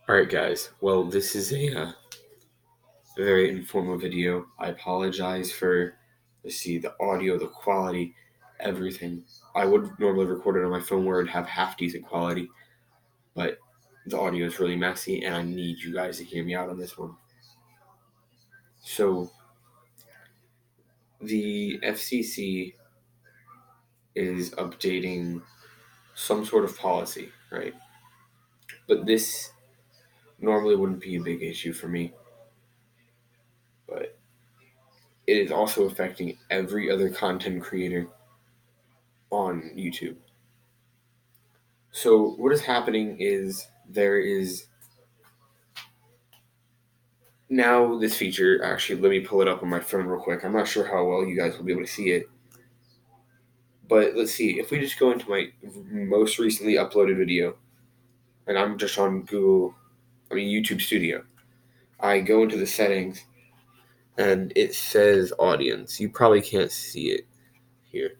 Alright guys, well this is a very informal video. I apologize for, the audio, the quality, everything. I would normally record it on my phone where it'd have half decent quality, but the audio is really messy and I need you guys to hear me out on this one. So, the FCC is updating some sort of policy, right? But this normally wouldn't be a big issue for me, but it is also affecting every other content creator on YouTube. So what is happening is there is now this feature. Actually, let me pull it up on my phone real quick. I'm not sure how well you guys will be able to see it, but let's see. If we just go into my most recently uploaded video, and I'm just on YouTube Studio, I go into the settings, and it says audience. You probably can't see it here.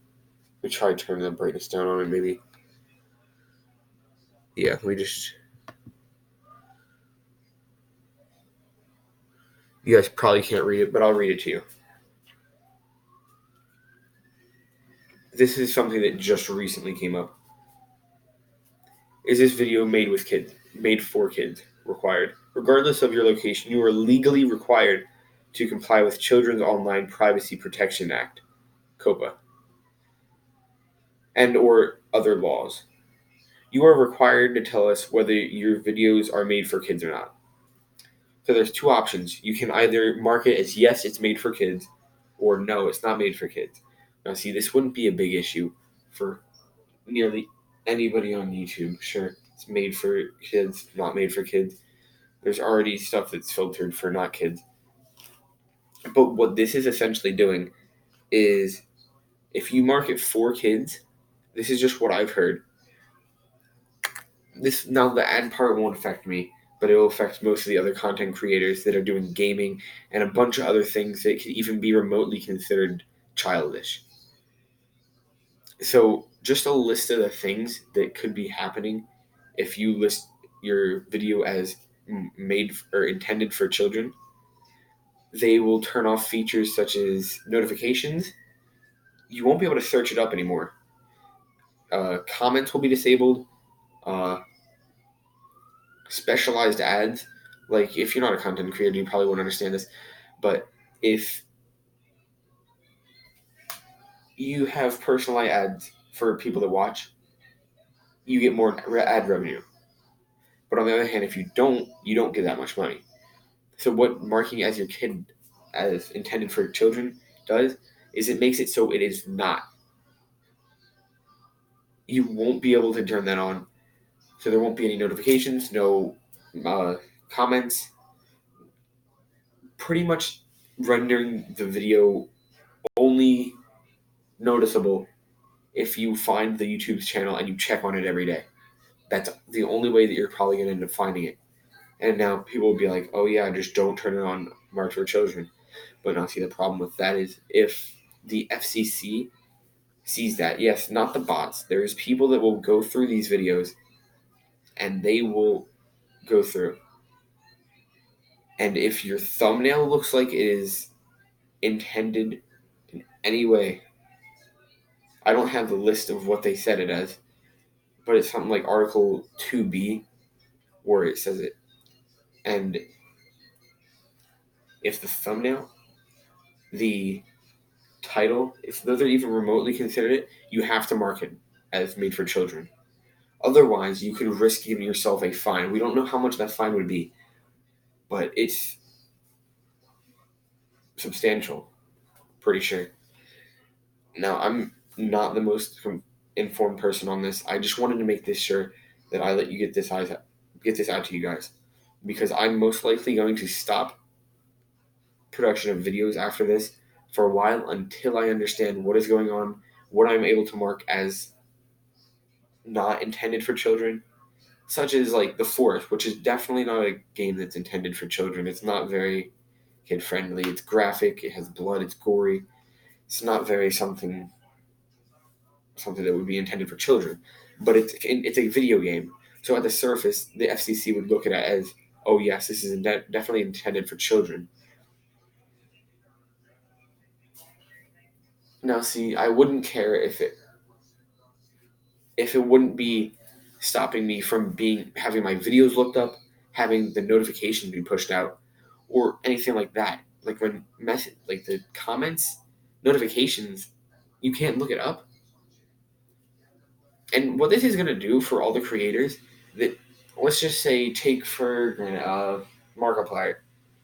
Let me try turning the brightness down on it, maybe. Yeah, you guys probably can't read it, but I'll read it to you. This is something that just recently came up. Is this video made for kids? Required. Regardless of your location, you are legally required to comply with Children's Online Privacy Protection Act, COPPA, and or other laws. You are required to tell us whether your videos are made for kids or not. So there's two options. You can either mark it as yes, it's made for kids, or no, it's not made for kids. Now see, this wouldn't be a big issue for nearly anybody on YouTube. Sure, it's made for kids, not made for kids. There's already stuff that's filtered for not kids. But what this is essentially doing is if you mark it for kids, this is just what I've heard. Now the ad part won't affect me, but it will affect most of the other content creators that are doing gaming and a bunch of other things that could even be remotely considered childish. So just a list of the things that could be happening if you list your video as made or intended for children. They will turn off features such as notifications. You won't be able to search it up anymore. Comments will be disabled. Specialized ads, like if you're not a content creator, you probably won't understand this, but if you have personalized ads for people to watch, you get more ad revenue. But on the other hand, if you don't get that much money. So what marking as your kid as intended for children does is it makes it so it is not. You won't be able to turn that on. So there won't be any notifications, no comments, pretty much rendering the video only noticeable if you find the YouTube's channel and you check on it every day. That's the only way that you're probably going to end up finding it. And now people will be like, oh yeah, just don't turn it on marked for children. But now see, the problem with that is if the FCC sees that, yes, not the bots, there's people that will go through these videos and they will go through. And if your thumbnail looks like it is intended in any way, I don't have the list of what they said it as, but it's something like Article 2B where it says it. And if the thumbnail, the title, if those are even remotely considered it, you have to mark it as made for children. Otherwise, you could risk giving yourself a fine. We don't know how much that fine would be, but it's substantial, pretty sure. Now, I'm not the most informed person on this. I just wanted to make this sure that I let you get this out to you guys, because I'm most likely going to stop production of videos after this for a while until I understand what is going on, what I'm able to mark as not intended for children, such as like The Forest, which is definitely not a game that's intended for children. It's not very kid friendly. It's graphic. It has blood. It's gory. It's not very something that would be intended for children, but it's a video game. So at the surface, the FCC would look at it as, oh yes, this is definitely intended for children. Now see, I wouldn't care if it wouldn't be stopping me from having my videos looked up, having the notification be pushed out, or anything like that. Like when like the comments, notifications, you can't look it up. And what this is gonna do for all the creators that, let's just say, take for granted, Markiplier,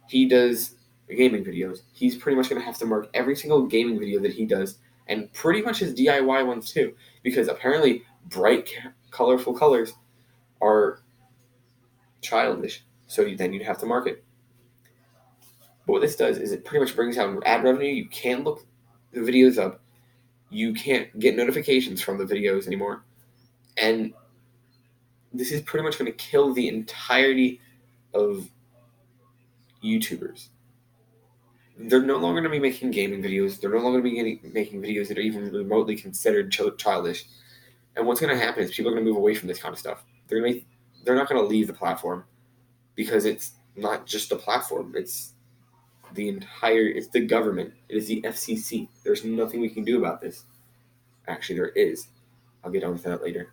he does gaming videos. He's pretty much gonna have to mark every single gaming video that he does, and pretty much his DIY ones too, because apparently bright, colorful colors are childish. So then you'd have to mark it. But what this does is it pretty much brings down ad revenue. You can't look the videos up. You can't get notifications from the videos anymore. And this is pretty much going to kill the entirety of YouTubers. They're no longer going to be making gaming videos. They're no longer going to be making videos that are even remotely considered childish. And what's going to happen is people are going to move away from this kind of stuff. They're not going to leave the platform, because it's not just a platform. It's the government. It is the FCC. There's nothing we can do about this. Actually, there is. I'll get on to that later.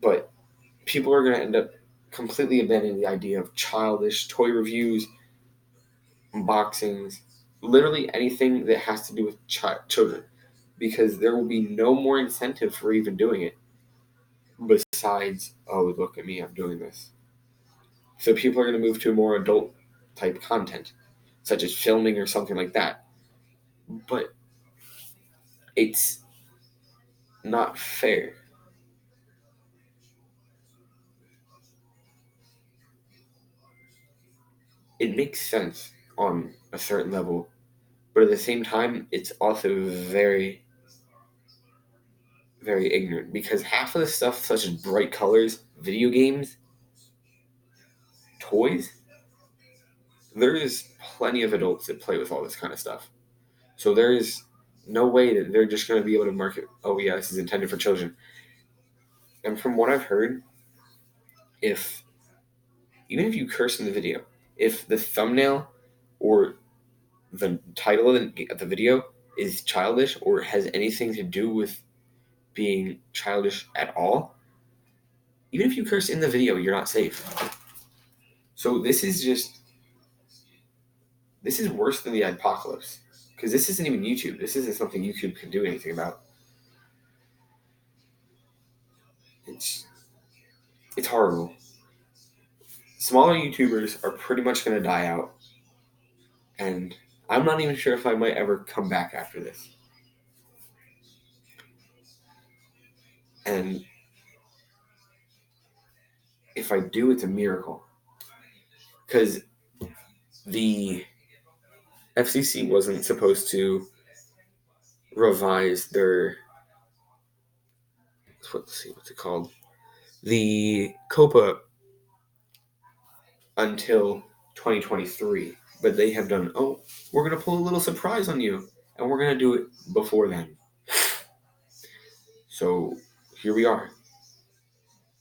But people are going to end up completely abandoning the idea of childish toy reviews, unboxings, literally anything that has to do with children, because there will be no more incentive for even doing it besides, oh, look at me, I'm doing this. So people are going to move to more adult type content, such as filming or something like that. But it's not fair. It makes sense on a certain level, but at the same time, it's also very, very ignorant, because half of the stuff, such as bright colors, video games, toys, there is plenty of adults that play with all this kind of stuff. So there is no way that they're just going to be able to market, oh yeah, this is intended for children. And from what I've heard, even if you curse in the video, if the thumbnail or the title of the video is childish or has anything to do with being childish at all, even if you curse in the video, you're not safe. So this is worse than the apocalypse, because this isn't even YouTube. This isn't something YouTube can do anything about. It's horrible. Smaller YouTubers are pretty much going to die out, and I'm not even sure if I might ever come back after this. And if I do, it's a miracle, because the FCC wasn't supposed to revise their, what's it called, the COPPA until 2023, but they have done, oh, we're going to pull a little surprise on you, and we're going to do it before then. So here we are,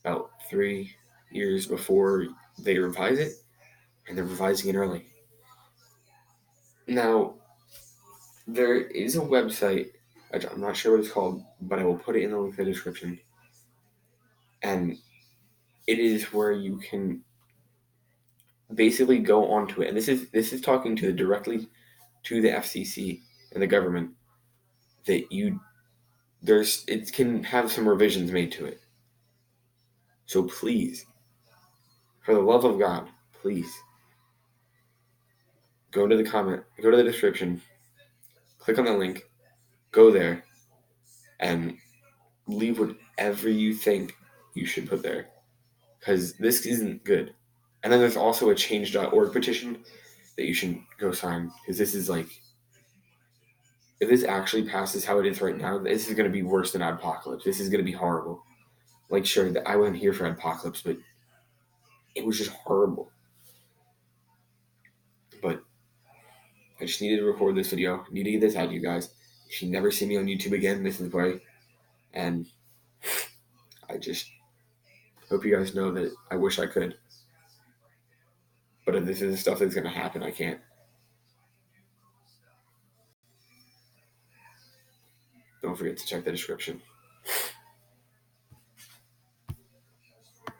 about 3 years before they revise it, and they're revising it early. Now, there is a website, I'm not sure what it's called, but I will put it in the link in the description, and it is where you can basically go onto it, and this is talking directly to the FCC and the government, that it can have some revisions made to it. So please, for the love of God, please go to the description, click on the link, go there, and leave whatever you think you should put there, because this isn't good. And then there's also a change.org petition that you should go sign, because this is like, if this actually passes how it is right now, this is going to be worse than Apocalypse. This is going to be horrible. Like, sure, I wasn't here for Apocalypse, but it was just horrible. But I just needed to record this video. I need to get this out to you guys. If you never see me on YouTube again, this is why. And I just Hope you guys know that I wish I could. But if this is stuff that's going to happen, I can't. Don't forget to check the description.